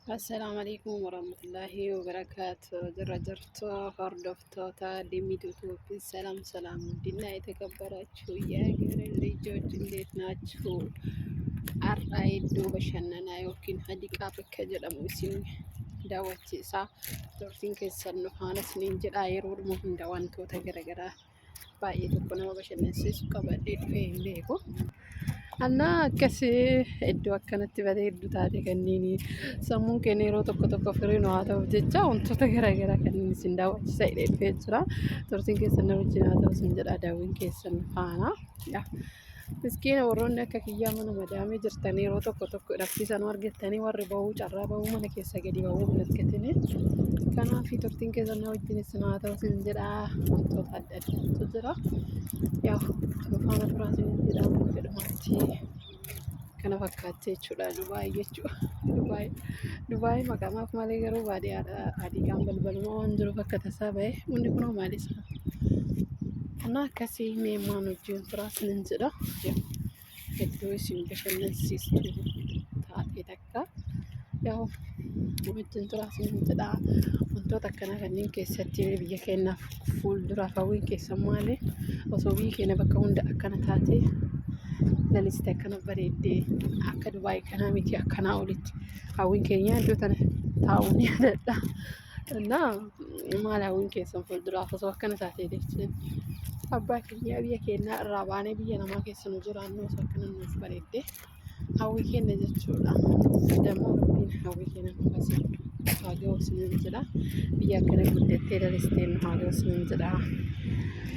Assalaamu alaikum warahmatullahi wabarakatuh. Jirra jirtu hordoftoota ዲሚቱቱብ ሰላም ሰላም ውድና የተከበራችሁ የሀገሬ ልጆች እንዴት ናችሁ? Har'a iddoo bashannanaa yookiin hadiqaa bakka jedhamu isin daawwachiisaa turtiin keessan nu faana isiniin jedhaa yeroo hunda wantoota garaagaraa baay'ee tokko nama bashannansiisu qabadhee dhufee hin beeku. Anna akkasii iddoo akkanatti bareeddu taate kanneen sammuun keenya yeroo tokko firii nu haa ta'uuf jecha wantoota garaagaraa kanneen isin daawwachiisa hidhee dhufee jira. Turtiin keessan na wajjin haa ta'u isin jedha daawwiin keessan faana. Miskiina warroonni akka kiyyaa mana madaamee jirtan yeroo tokko rakkisaan argattanii warri bahuu carraa bahuu mana keessa gadi bahuu hin argatine. Kanaaf turtiin keessan na wajjin isin haa ta'u isin jedha wantoota adda addaatu jira. Yaa faana turaa isin jedha fedhumaatti. Kana fakkaatti jechuudha Dubaay jechuudha. Dubaay maqaamaaf malee garuu baadiyyaadha. Hadiqaan balbaluma waan jiruuf akka tasaa bahe hundi kunoo maalis kana akkasii meemaan wajjin turaa isinin jedha. Iddoo isin bashannansiistu taatee takka yaa wajjin turaa isinin jedha. Wantoota akkana kanneen keessatti biyya keenyaaf fuulduraaf hawwiin keessan maali osoo biyyi keenya bakka hunda akkana taate laliste akkana bareeddee akka Dubaay kanaa miti akkanaa olitti hawwiin keenya iddoo tana taa'uun yaadadha. Innaa maal hawwiin keessan fuulduraaf osoo akkana taatee jechuun abbaa keenya biyya keenyaa irraa baanee biyya namaa keessa nu jiraannu osoo akkana nuuf bareeddee hawwii keenya jechuudha. Dammoo rabbiin hawwii keenya nu fayyadu. Haa ga'u isiniin jedha. Biyya akkana guddattee lalistee nu haa ga'u isiniin jedha.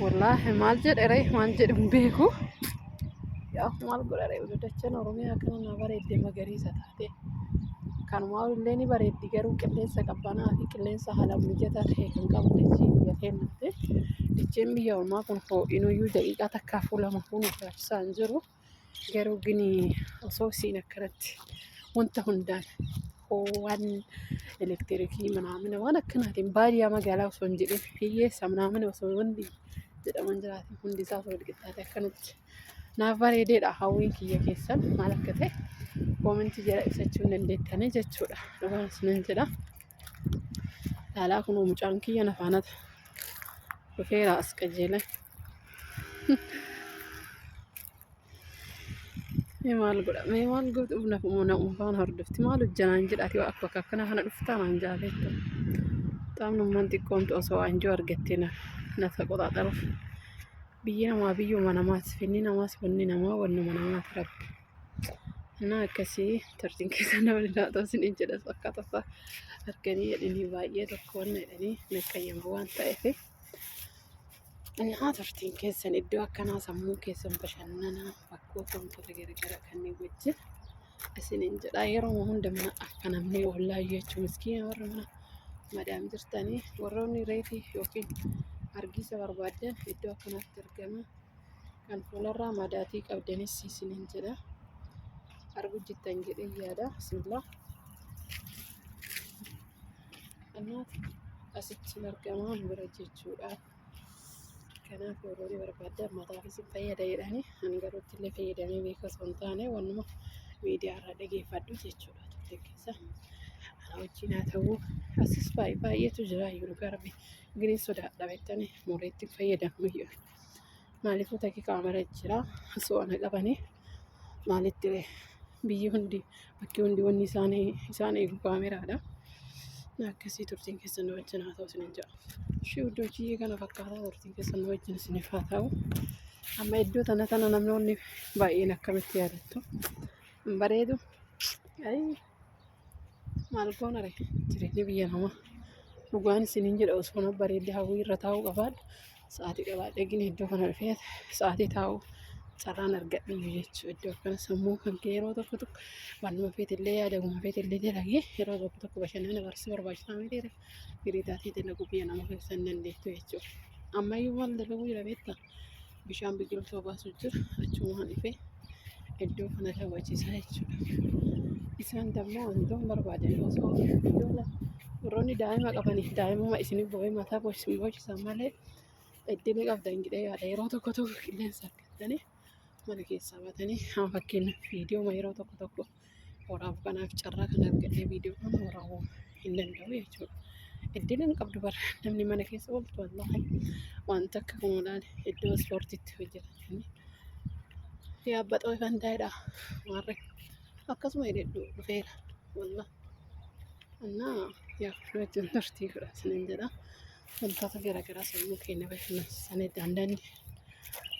Wallaahi maal jedhe waan jedhu hin beeku. Yaa maal godhare dachaan Oromiyaa kana na bareedde magariisa taate. Kanumaa illee ni bareeddi garuu qilleensa qabbanaa fi qilleensa haala mijataa ta'e kan qabu dachee biyya keenyaatti. Dacheen biyya ormaa kun ho'inuyyuu daqiiqaa takkaa fuulama fuunu taasisaa hin jiru. Garuu gini osoo isiin akkanatti wanta hundaan waan elektiriikii manaamina waan akkanaatiin baadiyyaa magaalaa osoo hin jedhin hiyyeessa manaamina osoo wanti jedhaman jiraatin hundi isaa osoo walqixxaate akkanatti naaf bareedeedha. Hawwiin kiyya keessan maal akka ta'e koomentii jala ibsachuu hin dandeettanii jechuudha. Dhugaan isiniin jedha. Laalaa kun mucaan kiyya na faanata dhufeera as qajeela. Maal godha maal gootuuf na faana hordofti maal hojjanaan jedhaati akka bakka akkana kana dhuftaa naan jaalattu. Xaafnummaan xiqqoomtu osoo anjoo argattee na qoxaaxaruuf. Biyyi namaa biyyuma namaati. Finni namaas wanni namaa wannuma namaati rabbi. Innaa akkasii turtiin keessa na waliin haa ta'u isiniin jedhas akka tasaa arganii jedhanii baay'ee tokko wanna jedhanii naqqayyama waan ta'eef. Innaa turtiin keessan iddoo akkanaa sammuu keessan bashannanaa bakkoota wantoota garaagaraa kanneen wajjin isiniin jedha. Yeroo hunda mana akka namni ollaa jechuun miskiina warra mana madaam jirtanii warroonni reetii yookiin argisa barbaadan iddoo akkanaatti argama. Kan fuularraa madaatii qabdanis isiniin jedha. Arguu jettan jedhee yaada bismillah. Kanaaf asitti argamaa bira jechuudha. Kanaaf yeroo barbaadan mataafis fayyada jedhanii hangaruutti illee fayyadamee beekas waan taane wannuma miidiyaa irraa dhageeffadhu jechuudha. Turtiin keessa ana wajjin haa ta'u asis baay'eetu jira yeroo garbi giriin sodaadha beektanii mooreetti fayyadamu maaliifuu takki kaamera jira osoo ana qabanii maalitti biyyi hundi bakki hundi wanni isaan eegu kaameraadha. Akkasii turtiin keessan nu wajjin haa ta'u isiniin jedha. Ishee iddoo kana fakkaataa turtiin keessan nu wajjin isiniif haa ta'u. Amma iddoo tana namoonni baay'een akkamitti yaadattu hin bareedu. Maal goona ree jireenyi biyya namaa dhugaan isiniin jedha osoo na bareedde hawwii irra taa'uu qabaadhu. Sa'aatii qabaadhe gina iddoo kana dhufee sa'aatii taa'uu carraan argadhu jechuudha. Iddoo akkana sammuu kan kee yeroo tokko waanuma feetillee yaadamuma feetillee dalagee yeroo tokko bashannana barsiisuu barbaachisaa miti firii taatee dalaguu biyya nama keessa hin dandeettu jechuudha. Ammayyuu maal dalaguu jira beektaa? Bishaan biqiltuu baasuu jira achumaan dhufee iddoo kana daawwachiisaa jechuudha. Isaan dammoo wantoota barbaadan osoo warroonni daa'ima qabaniif daa'imuma isiniif bo'ee mataa boocisan malee iddoo qabdan jedhee yaada yeroo tokko qilleensa argattanii mana keessaa baatanii haa fakkeenyaaf viidiyoo yeroo tokko waraaf kanaaf carraa kan argadhee viidiyoo kana waraabuu hin danda'u jechuudha. Iddiin qabdu bara namni mana keessa ooltu wallaahi wanta akka kunuunaan iddoo ispoortiitti hojjetan yaabbaxoo kan ta'edha. Warri akkasuma hidhedhu dhufeera wallaahi. Annaa yaa wajjin turtii fudhatan jedha. Wantoota garaagaraa sammuu keenya bashannansiisan danda'an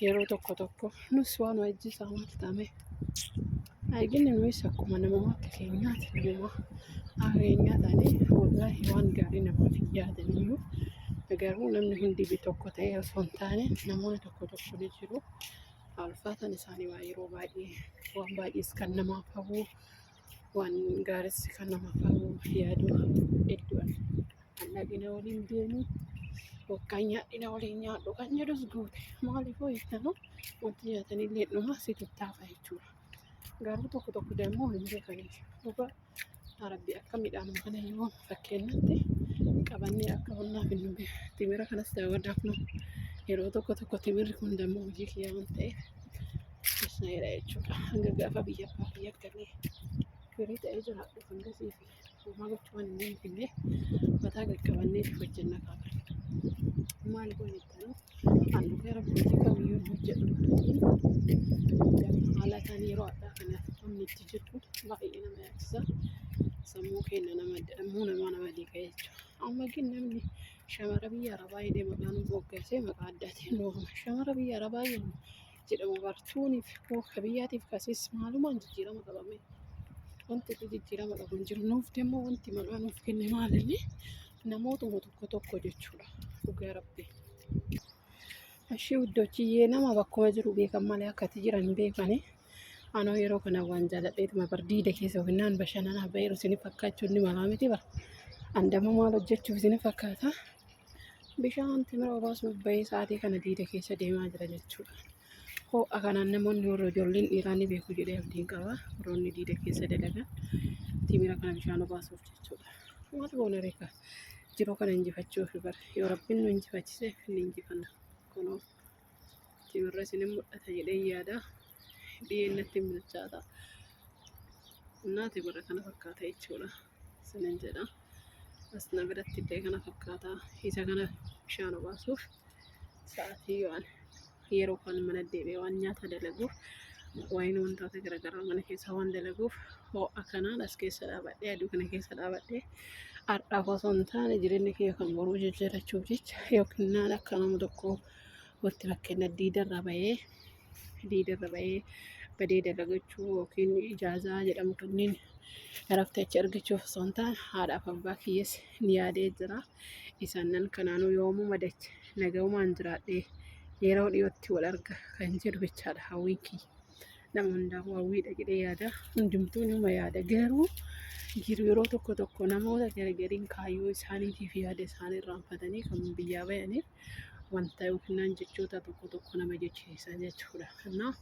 yeroo tokko nus waan wajjisaa maal ta'ame arginu nuyis akkuma nama akka keenyaati nama keenyaa taanee wallaahi waan gaarii namaaf hin yaadaniyyuu garuu namni hundi tokko ta'ee osoo hin taane namoonni tokko ni jiru. Alfaatan isaanii waa yeroo baay'ee waan baay'ees kan namaaf hawwu waan gaariis kan namaaf hawwu yaaduu iddoon dhaqina waliin deemu yookaan nyaadhina waliin nyaadhu kan jedhus guute maaliif hojjetanu wanti nyaatanillee dhuma si tuttaafa jechuudha. Garuu tokko deemmoo hin beekaniif dhuga Arabbi akka midhaan kana yoo fakkeenyatti qabannee akka hunnaaf hin timira kanas daawwadhaaf nu yeroo tokko timirri kun dammoo hojii kiyyaa waan ta'eef isneedha jechuudha. Hanga gaafa biyya abbaa biyya galee firii ta'ee jiraadhu hangasii fi uumaa gochuu waan hin finne mataa qaqqabannee hojjenna qaba. Maal hojjettanu halluu gara biyya kamiyyuu hojjedhu haala ta'an yeroo addaa kana namni itti jirtu baay'ee nama yaaddisa. Sammuu keenya nama dhiiga jechuudha. Amma gin namni shamara biyya arabaa hidhee maqaan moggaasee maqaa addaatiin looma. Shamara biyya arabaa jedhamu bartuuniif akka biyyaatiif kasis maalumaan jijjiirama qabame. Wanti jijjiirama qabu hin jiru. Nuuf deemmoo wanti maqaa nuuf kenne maalinni namootuma tokko jechuudha. Dhugaa Rabbi. Ashii iddochiyyee nama bakkuma jiru beekan malee akkati jiran beekani. Anoo yeroo kana waan jaaladheetuma bardiida keessa ofinnaan bashannanaaf baheeru isin fakkaachuun ni malaa miti bara. Andama maal hojjechuuf isin fakkaata. Bishaan timira obaasuuf bahee sa'aatii kana diida keessa deemaa jira jechuudha. Ho'a kanaan namoonni warra ijoolleen dhiiraa ni beeku jedhee abdiin qaba. Warroonni diida keessa dalagan timira kana bishaan obaasuuf jechuudha. Maal goona reeka jiruu kana injifachuuf bara yoo rabbiin nu injifachiise ni injifanna. Kunoo timirra isin mul'ata jedhee yaada. Dhiyeennatti milchaata. Naati bara kana fakkaata jechuudha. Sanin jedha. Asna biratti illee kana fakkaata. Isa kana bishaan obaasuuf sa'aatii yeroo kan mana deebi'ee waan nyaata dalaguuf wayiin wantoota garaagaraa mana keessa waan dalaguuf ho'a kanaan as keessa dhaabadhee aduu kana keessa dhaabadhee har'aaf osoo hin taane jireenya kiyya kan boruu jijjiirachuuf jecha yookiin naan akka nama tokko walitti fakkeenya diidarra bahee badee dalagachuu yookiin ijaazaa jedhamu kanneen raftaachi argachuuf osoo hin taane haadhaaf abbaa kiyyees ni yaadee jira. Isaanan kanaanuu yoomuu madache nagaumaan jiraadhee yeroo dhiyootti wal arga kan jedhu jechaadha hawwiin kiyya. Nama hundaafuu hawwiidha jedhee yaada. Hundumtuu numa yaada garuu jiru yeroo tokko namoota gargariin kaayyoo isaaniitiif yaada isaanii irraanfatanii kan biyyaa bayaniif wanta yookiin jechoota tokko nama jechiisa jechuudha. Kanaaf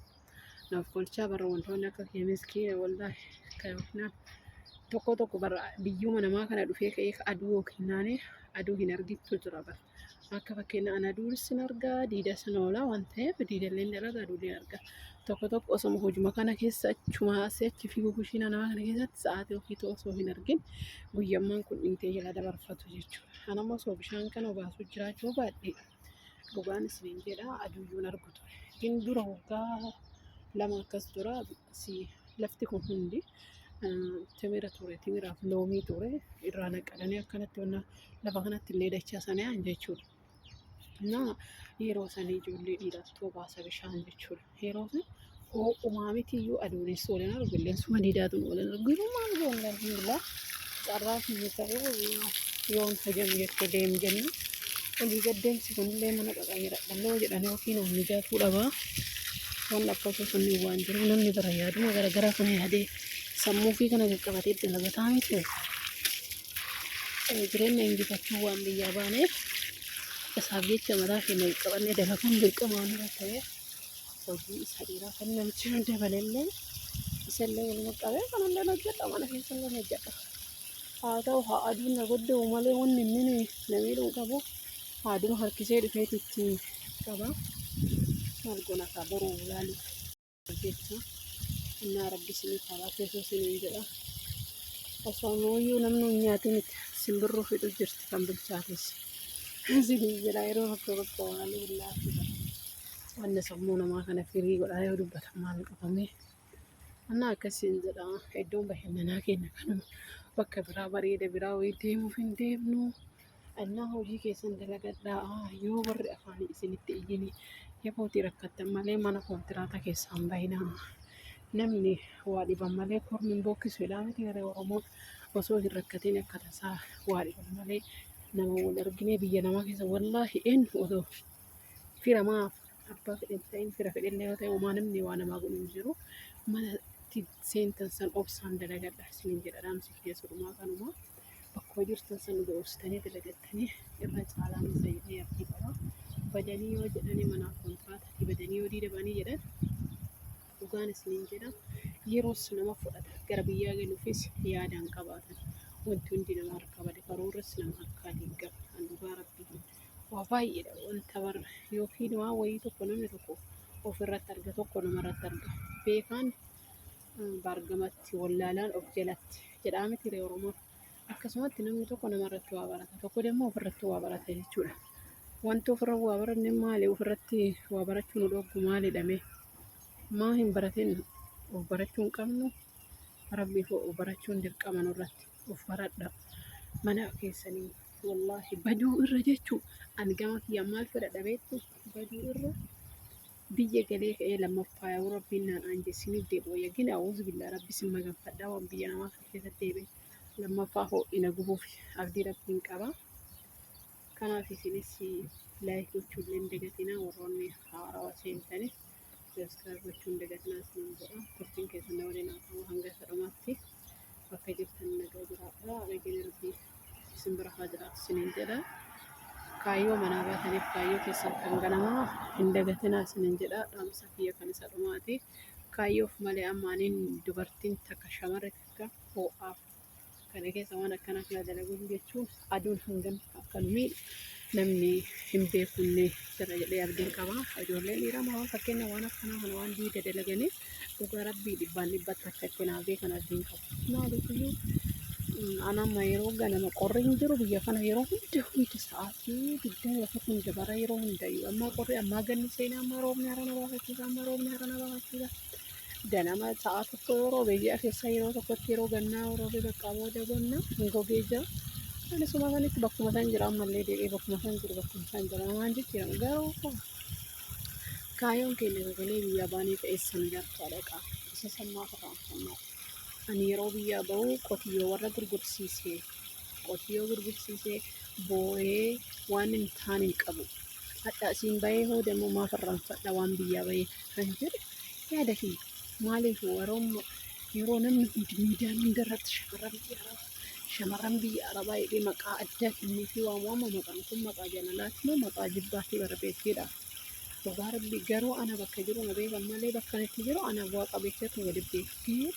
naaf kolchaa bara wantoonni akka keemiskii wallaahi kan tokko bara biyyuma namaa kana dhufee ka'ee aduu yookiin aduu hin argittu jira bara. Akka fakkeenyaa ana aduunis hin argaa diidas hin oola waan ta'eef diidallee dalaga aduu ni arga. Tokko osoo hojuma kana keessa achuma achi fiiguu kushiina namaa kana keessatti sa'aatii ofii osoo hin argin guyyammaan kun dhiitee jala dabarfatu jechuudha. Anammoo osoo bishaan kana obaasuu jiraachuu baadhee dhugaan isiniin jedha aduuyyuu hin argu ture. Gin dura waggaa lama akkas dura lafti kun hundi timira ture timiraaf loomii ture irraa naqalanii akkanatti lafa kanatti illee dachaasanii jechuudha. Yeroo sanii ijoollee dhiirattuu obaasa bishaan jechuudha. Yeroo san ho'umaa mitiyyuu aduunis oolan argu qilleensuma diidaatuun oolan argu yeroo maal goon alhamdulillah carraa kiyya ta'ee yoon hojjam jettee deem jenna. Olii gaddeemsi kunillee mana qaqayyira dhalloo jedhan yookiin mijaatuu dhabaa. Waan akkasuma sunni waan jiru namni bara yaaduma garaagaraa kana yaadee sammuu fi kana qaqqabatee dalagataa miti. Jireenya injifachuu waan biyyaa baaneef isaaf jecha mataa keenya qaqqabannee dalaguun dirqama waan irra ta'eef hojii isa dhiiraa kan namichi dabalellee isallee waluma qabee kan hundaan hojjedha mana keessa illee hojjedha. Haa ta'u haa aduun na goddaa'u malee wanni inni namiidhuu qabu haaduma harkisee dhufeetitti qaba. Maal goona kaa boruu ilaalu jecha Innaa rabbi isinii karaa keessoo isiniin jedha. Osooyyuu namni hin nyaatin simbirroo fidhu jirti kan bilchaates. Isiniin jedha yeroo bakka waan billaafi wanna sammuu namaa kana firii godhaa yoo dubbatan maal qabamee. Annaa akkasiin jedha iddoon bashannanaa keenya kanuma bakka biraa bareeda biraa wayii deemuuf hin deemnu. Annaa hojii keessan dalagadhaa yoo warri afaanii isinitti iyyini yaabootii rakkattan malee mana kontiraata keessaan bayinaa. Namni waa dhiban malee kormi hin bookkisu jedhaa miti gara Oromoo osoo hin rakkatiin akka tasaa waa dhiban malee nama wal arginee biyya namaa keessa wallaahi eenyu otoo firamaaf abbaa fedhan ta'in fira fedhillee yoo ta'e uumaa namni waa namaa godhu hin jiru. Mana seentan san obsaan dalagadhaa isiniin jedha dhaamsi keessa dhumaa kanumaa. Bakka jirtan san doorsitanii dalagattanii irra caalaan isa jedhee abdii qaba. Badanii yoo jedhanii manaaf kontiraata badanii yoo diidabanii jedhan dhugaan isiniin jedha yeroos nama fudhata gara biyyaa galuufis yaadaan qabaatan wanti hundi nama harka bade karoorras nama harkaa diigama kan dhugaa rabbii waa baay'eedha wanta bara yookiin waa wayii tokko namni tokko ofirratti arga tokko namarratti arga beekaan baargamatti wallaalaan of jalatti jedhaa miti ree Oromoon. Akkasumatti namni tokko namarratti waa barata tokko immoo ofirratti waa barata jechuudha. Wanti ofirra waa baranne maali ofirratti waa barachuu nu dhowwu maalidhame maa hin baratin of barachuu hin qabnu rabbiif of barachuun dirqama nurratti of baradha mana keessanii wallaahi baduu irra jechuu ani gama kiyyaa maal fedha dhabeettu baduu irra biyya galee ka'ee lammaffaa yoo rabbiin naan aanjesiniif deebi'u yagin awuuzu billaa rabbi sin maganfadhaa waan biyya namaa keessatti deebi'e lammaffaa ho'ina gubuuf abdii rabbiin qaba. Kanaaf isinis laayik gochuullee hin dagatinaa warroonni haarawaa seentanii subscribe gochuun hin dagatinaa isiniin jedha. Turtiin keessan na waliin haa ta'u hanga dhumaatti bakka jirtan nagaa jiraadhaa nageenyi rabbii isin bira haa jiraatu isiniin jedha. Kaayyoo manaa baataniif kaayyoo keessan kan ganamaa hin dagatinaa isiniin jedha. Dhaamsa kiyya kan isa dhumaati. Kaayyoof malee ammaaniin dubartiin takka shamarre takka ho'aaf kana keessa waan akkanaa kana dalaguuf jechuun aduun hangam akkanumii namni hin beekunne jira jedhee abdiin qaba. Ijoolleen dhiiraa waan fakkeenya waan akkanaa kana waan diida dalaganii dhugaa rabbii dhibbaan dhibbatti akka itti naafee kan abdiin qabu. Maaliifuu anamma yeroo ganama qorri hin jiru biyya kana yeroo hundi sa'aatii digdamii lafa hunda bara yeroo hundayyuu amma qorri ammaa ganni seenaa amma roobni harana baafachiisa amma roobni harana baafachiisa. Ganama sa'a tokko yeroo biyya keessa yeroo tokkotti yeroo gannaa yeroo bakka booda gonna hin gogee jira. Ani suma kanitti bakkuma san jira ammallee deebi'ee bakkuma san jiru bakkuma san jira waan jechuudha garuu kaayyoon keenya sagalee biyyaa baanii ta'essan jartu adaqaa isa sammaa faraanfannaa. Ani yeroo biyyaa bahu qotiyyoo warra gurgursiisee boo'ee waan hin taane hin qabu. Hadda asiin bahee hoo deemu maa farraanfadha waan biyyaa bahee kan jedhe yaada kiyya. Maaliif yeroo namni hundi miidiyaan hundarratti shamarran biyya arabaa jedhee maqaa addaa kennee fi waamama maqaan kun maqaa jaalalaati moo maqaa jibbaatii barreesseedha. Dhugaa rabbii garuu ana bakka jiru na beekan malee bakka itti jiru ana bu'aa qabeessatu waliin beekee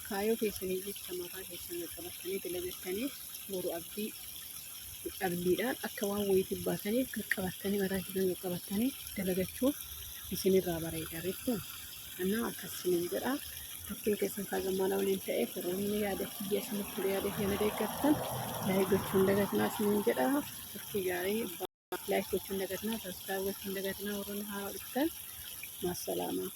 kaayyoo keessanii jecha mataa keessan qabattanii dalagattanii boru abdiidhaan akka waan wayiitti baatanii qabattanii mataa keessan qabattanii dalagachuuf isinirraa bareeda jechuudha. Annaa akkasiin jedha. Turtiin keessan kaagammaadha waliin ta'ee firoonni yaada kiyya isinitti yaada kiyya deeggartan laayik gochuun hin dagatinaa isiniin jedha. Turtii gaarii laayik gochuun hin dagatinaa, sabiskiraayib gochuun hin dagatinaa warroonni haaraa dhuftan. Maasalaamaa.